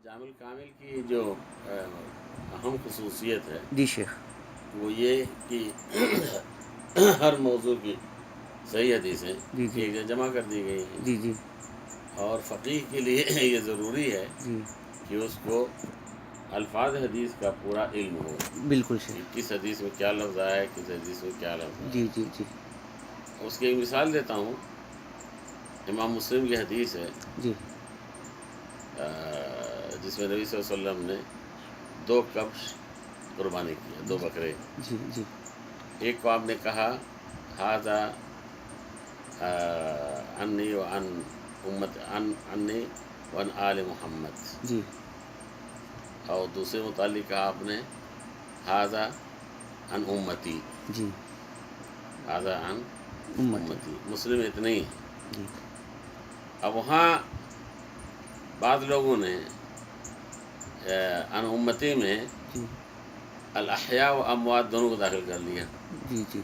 جامع الکامل کی جو اہم خصوصیت ہے جی شیخ، وہ یہ کہ ہر موضوع کی صحیح حدیثیں جی جی ایک جگہ جمع کر دی گئی ہیں، جی جی اور فقیہ کے لیے یہ ضروری ہے جی کہ اس کو الفاظ حدیث کا پورا علم ہو بالکل کہ شیخ، کس حدیث میں کیا لفظ آیا ہے، کس حدیث میں کیا لفظ آیا جی جی جی ہے۔ اس کی ایک مثال دیتا ہوں، امام مسلم کی حدیث ہے جی جس میں نبی صلی اللہ علیہ وسلم نے 2 کبش قربانی کیا، 2 بکرے۔ جی جی ایک کو آپ نے کہا ھذا عنی وعن امت عنی وعن آل محمد، جی اور دوسرے متعلق کہا آپ نے ھذا عن امتی، جی ھذا عن امتی، امتی۔ مسلم اتنے ہی ہیں۔ جی اب وہاں بعض لوگوں نے عن امتی میں جی الاحیاء و اموات دونوں کو داخل کر لیا، جی جی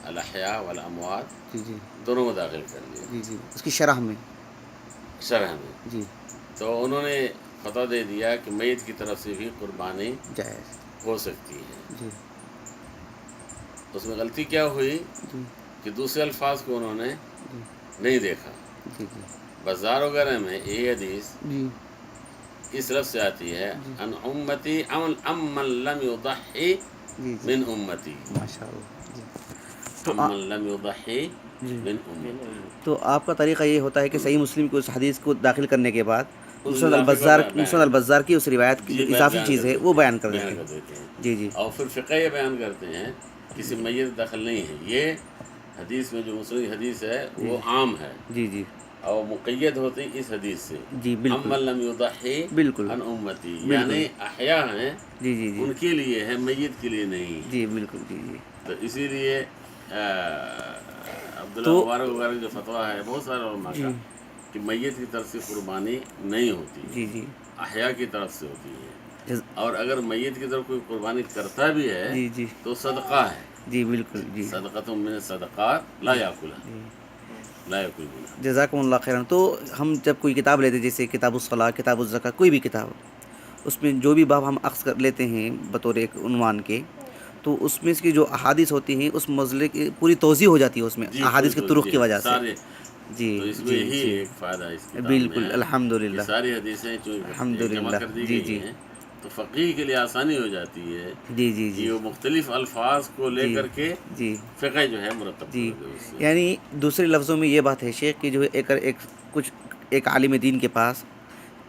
الاحیاء والاموات جی جی دونوں کو داخل کر لیا جی جی اس کی شرح میں، شرح میں۔ جی تو انہوں نے فتویٰ دے دیا کہ میت کی طرف سے بھی قربانی جائز، ہو سکتی ہے۔ جی اس میں غلطی کیا ہوئی جی کہ دوسرے الفاظ کو انہوں نے جی نہیں دیکھا۔ جی جی بازار وغیرہ میں یہ حدیث جی اس لفظ سے آتی ہے جی ان امتی امن لم یضحی جی جی من امتی، ماشاء اللہ، جی تو امن لم یضحی جی من امتی۔ تو آپ کا طریقہ یہ ہوتا ہے کہ صحیح مسلم کو اس حدیث کو داخل کرنے کے بعد اس اضافے کو مسند البزار کی اس روایت کی جو جی اضافی بیان کر چیز ہے وہ دیتے ہیں، بیان کر بیان دیتے کر ہیں، دیتے ہیں۔ جی جی اور پھر فقہ یہ بیان کرتے ہیں کسی میت دخل نہیں ہے، یہ حدیث میں جو مسلم کی حدیث ہے جی وہ عام ہے جی جی اور مقید ہوتی اس حدیث سے، جی بالکل امن لم یضحی بالکل عن امتی، بالکل یعنی احیاء ہیں جی جی جی ان کے لیے ہے، میت کے لیے نہیں ہے۔ جی بالکل جی جی تو اسی لیے عبداللہ تو مبارک وغیرہ جو فتویٰ ہے بہت سارے علماء کا جی کہ میت کی طرف سے قربانی نہیں ہوتی ہے، جی جی احیاء کی طرف سے ہوتی ہے، جز- اور اگر میت کی طرف کوئی قربانی کرتا بھی ہے جی جی تو صدقہ ہے، جی بالکل جی صدقۃ من الصدقات لا جی یاکلها، جی لا یاکل منها۔ جزاکم اللہ خیرا۔ تو ہم جب کوئی کتاب لیتے ہیں جیسے کتاب الصلاۃ، کتاب الزکوٰۃ، کوئی بھی کتاب، اس میں جو بھی باب ہم اخذ کر لیتے ہیں بطور ایک عنوان کے، تو اس میں اس کی جو احادیث ہوتی ہیں اس مسئلے کی پوری توضیح ہو جاتی ہے اس میں جی پوری احادیث کے طرق توجہ کی ہے وجہ سے۔ سارے، جی تو اس میں جی یہی جی ایک فائدہ اس کتاب میں بالکل ہے الحمد کہ للہ ساری حدیثیں الحمد ایک جمع للہ کر دی جی گئی جی ہیں، تو فقیہ کے لیے آسانی ہو جاتی ہے جی جی جی کہ وہ مختلف الفاظ کو لے جی کر کے جی فقہ جو ہے مرتب جی کر دے اس سے۔ یعنی دوسرے لفظوں میں یہ بات ہے شیخ کہ جو ہے ایک عالم دین کے پاس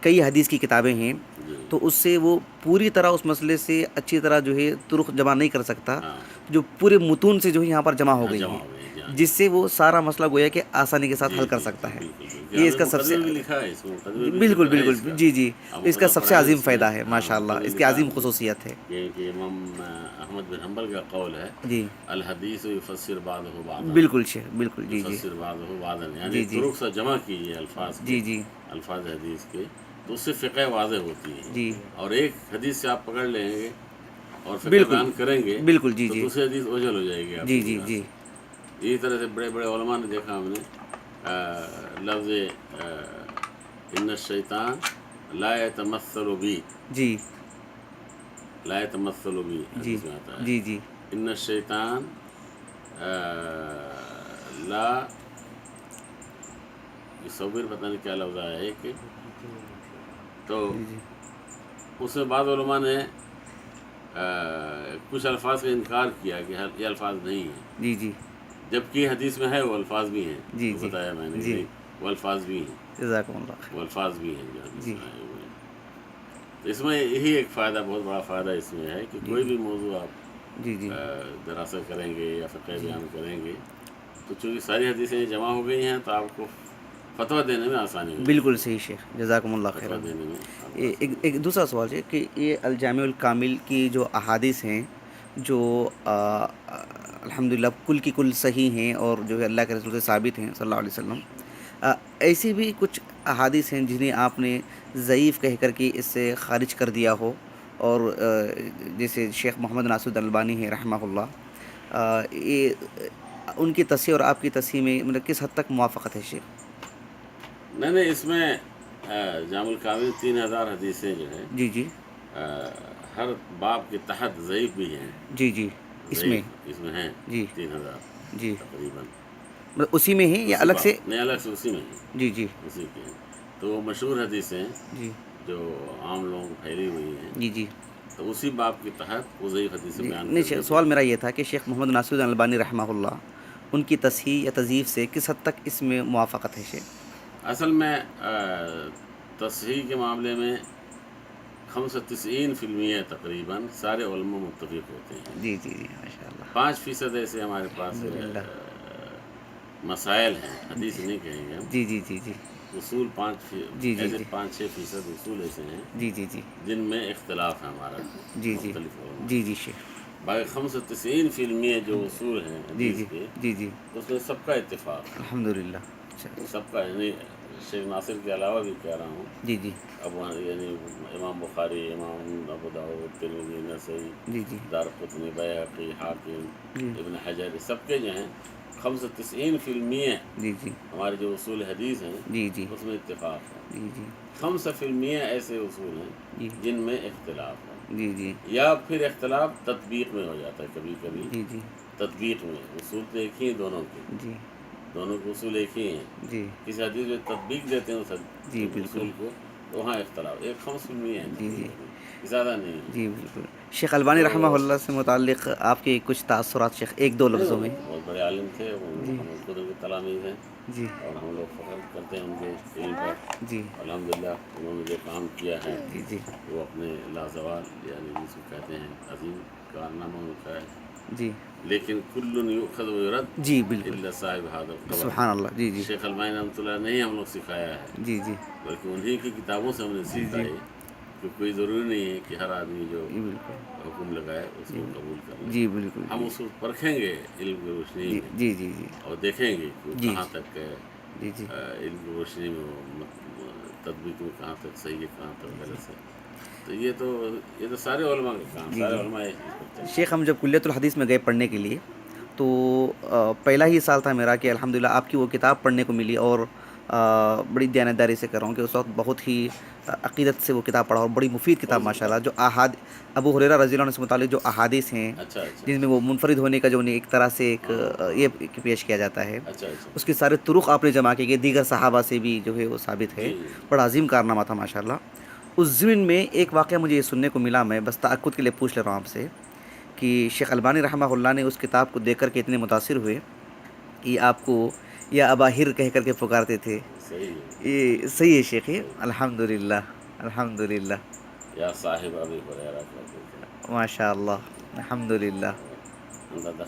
کئی حدیث کی کتابیں ہیں، جی تو اس سے وہ پوری طرح اس مسئلے سے اچھی طرح جو ہے طرق جمع نہیں کر سکتا، ہاں جو پورے متون سے جو ہے یہاں پر جمع ہو ہاں گئی جمع ہیں، ہو گئی، جی ہاں جس سے وہ سارا مسئلہ گویا کہ آسانی کے ساتھ جی حل کر جی جی سکتا ہے۔ بالکل بالکل، یہ ہم اس نے کا سب سے مقدمے بھی لکھا ہے، اس میں مقدمے جی بھی بالکل ذکر ہے بالکل اس کا، جی جی آپ اس کا مقدمہ سب سے پڑھا ہے عظیم اس میں، فائدہ ہے، ہاں ماشاء اللہ مقدمے اس کی لکھا عظیم ہم نے خصوصیت ہے۔ کہ امام احمد بن حنبل کا قول ہے جی الحدیث یفسر بعضہ بعضا، بالکل شیخ بالکل جی جی یفسر بعضہ بعضا، یعنی جی جی طرق سے جمع کیجیے الفاظ کے، جی جی الفاظ حدیث کے، تو اس سے فقہ واضح ہوتی ہے، جی اور ایک حدیث سے آپ پکڑ لیں گے اور فقہ بالکل بیان کریں گے بالکل جی تو جی دوسری حدیث اوجھل ہو جائے گی آپ جی کی جی نگاہ جی سے۔ اسی طرح سے بڑے بڑے علماء نے دیکھا ہم نے لفظ ان الشیطان لا یتمثل be, G law یتمثل B G حدیث میں آتا ہے، جی جی ان الشیطان لا یصور، پتہ نہیں کیا لفظ آیا ہے کہ، تو جی جی اس میں بعض علماء نے کچھ الفاظ کا انکار کیا کہ یہ الفاظ نہیں ہیں، جی جی جبکہ حدیث میں ہے وہ الفاظ بھی ہیں، جی تو جی بتایا میں نے کہ جی نہیں وہ الفاظ بھی ہیں، جزاکم اللہ وہ خیر۔ الفاظ بھی ہیں جو حدیث جی میں آئے ہوئے ہیں۔ تو اس میں یہی ایک فائدہ، بہت بڑا فائدہ اس میں ہے کہ جی کوئی جی بھی موضوع آپ جی جی دراصل کریں گے یا فقہ جی بیان کریں گے تو چونکہ ساری حدیثیں جمع ہو گئی ہیں تو آپ کو فتویٰ دینے میں آسانی ہو جائے بالکل گی، صحیح شیخ جزاکم اللہ خیرا۔ فتویٰ دینے میں آپ کو آسانی ہو ایک جائے دوسرا سوال ہے کہ یہ الجامع الکامل کی جو احادیث ہیں جو الحمدللہ کل کی کل صحیح ہیں اور جو ہے اللہ کے رسول سے ثابت ہیں صلی اللہ علیہ وسلم، ایسی بھی کچھ احادیث ہیں جنہیں آپ نے ضعیف کہہ کر کے اس سے خارج کر دیا ہو، اور جیسے شیخ محمد ناصر البانی ہے رحمہ اللہ، یہ ان کی تصحیح اور آپ کی تصحیح میں مطلب کس حد تک موافقت ہے شیخ؟ نہیں نہیں، اس میں جامع الکامل 3000 حدیثیں جو ہیں جی جی ہر باب کے تحت ضعیف بھی ہیں، جی جی اس میں ضعیف اس میں ہیں جی 3000 جی تقریباً. مطلب اسی میں ہیں یا اسی الگ سے؟ باب نہیں، الگ سے اسی میں ہیں، جی جی اسی کے ہیں. تو وہ مشہور حدیثیں جی جو عام لوگوں کو پھیلی ہوئی ہیں، جی جی تو اسی باب کے تحت وہ ضعیف حدیثیں جی بیان نہیں کر دی سوال گئی. میرا یہ تھا کہ شیخ محمد ناصر الدین البانی رحمہ اللہ ان کی تصحیح یا تضعیف سے کس حد تک اس میں موافقت ہے شیخ؟ اصل میں تصحیح کے معاملے میں 95% تقریباً سارے علماء متفق ہوتے ہیں. جی جی جی ماشاء اللہ 5% ایسے ہمارے پاس الحمدللہ. مسائل ہیں، حدیث جی نہیں کہیں گے ہم، جی جی جی جی اصول جی جی ایسے جی 5-6% اصول ایسے ہیں جی جی جی جن میں اختلاف ہے ہمارا جی جی مختلف علماء جی میں. جی شیخ باقی 95% جو الحمد اصول ہیں جی حدیث جی کے، جی جی اس میں سب کا اتفاق ہے، الحمدللہ. اچھا اچھا سب کا. یعنی شیخ ناصر کے علاوہ بھی کہہ رہا ہوں، جی جی اب وہاں یعنی امام بخاری، امام ابو داؤد، ترمذی، نسائی، جی جی دارقطنی، بیہقی، حاکم، جی ابن حجر، سب کے جو ہیں 95% جی جی ہمارے جو اصول حدیث ہیں جی جی اس میں اتفاق ہے. جی جی 5% ایسے اصول ہیں جی جن میں اختلاف ہے، جی جی یا پھر اختلاف تطبیق میں ہو جاتا ہے. کبھی کبھی جی جی تطبیق میں اصول تو ایک ہی ہیں دونوں کے، جی دونوں کے اصول ایک ہی ہیں، جی کسی حدیث میں تطبیق دیتے ہیں اس جی بالکل. اصول کو، تو وہاں اختلاف 5% ہے جی جی تقریباً، زیادہ نہیں ہے. جی بالکل. شیخ البانی رحمہ تو اللہ سے متعلق آپ کے کچھ تاثرات شیخ، ایک دو نہیں، لفظوں وہ میں؟ بہت بڑے عالم تھے، وہ جی ہم خود ان کے تلامید ہیں جی اور ہم لوگ فخر کرتے ہیں ان کے علم پر. جی الحمدللہ انہوں نے جو کام کیا ہے جی جی وہ اپنے لازوال، یعنی جس کو کہتے ہیں عظیم کارنامہ ان کا ہے. جی لیکن کل یؤخذ و یرد جی بالکل. الا صاحب هذا القبر. سبحان اللہ. جی جی شیخ البانی رحمۃ اللہ نے ہی ہم لوگ سکھایا ہے، جی جی بلکہ انہی کی کتابوں سے ہم نے جی سیکھا جی ہے کہ کوئی ضروری نہیں ہے کہ ہر آدمی جو جی بالکل. حکم لگائے اس جی کو قبول کر لیں. جی بالکل. ہم جی اس کو پرکھیں گے علم کی روشنی جی میں جی جی جی اور دیکھیں گے کہ وہ جی کہاں تک جی جی علم کی روشنی میں وہ تطبیق میں کہاں تک صحیح ہے، کہاں تک غلط ہے. تو یہ تو سارے علماء کا کام، جی سارے جی علماء ایک چیز پر چلتے شیخ، ہیں. ہم جب کلیۃ الحدیث میں گئے پڑھنے کے لیے تو پہلا ہی سال تھا میرا کہ الحمدللہ آپ کی وہ کتاب پڑھنے کو ملی، اور بڑی دیانتداری سے کر رہا ہوں کہ اس وقت بہت ہی عقیدت سے وہ کتاب پڑھا، اور بڑی مفید کتاب کون سی ماشاء اللہ. کتاب؟ جو ابو ہریرہ رضی اللہ عنہ سے متعلق جو احادیث ہیں اچھا اچھا جن میں اچھا. وہ منفرد ہونے کا جو انہیں ایک طرح سے ایک ہاں ہاں. یہ پیش کیا جاتا ہے، اچھا اچھا. اس کے سارے طرق آپ نے جمع کیے کہ دیگر صحابہ سے بھی جو ہے وہ ثابت ہے. جی بڑا عظیم کارنامہ تھا ماشاء اللہ. اس ضمن میں ایک واقعہ مجھے یہ سننے کو ملا، میں بس تأکد کے لیے پوچھ لے رہا ہوں آپ سے، کہ شیخ البانی رحمہ اللہ نے اس کتاب کو دیکھ کر کے اتنے متاثر ہوئے کہ آپ کو یا ابا ہر کہہ کر کے پکارتے تھے. صحیح ہے، یہ صحیح ہے شیخ؟ یہ صحیح. الحمدللہ الحمدللہ. یا صاحب ابی ہریرہ کہتے تھے. ماشاء اللہ الحمدللہ. اندر دخل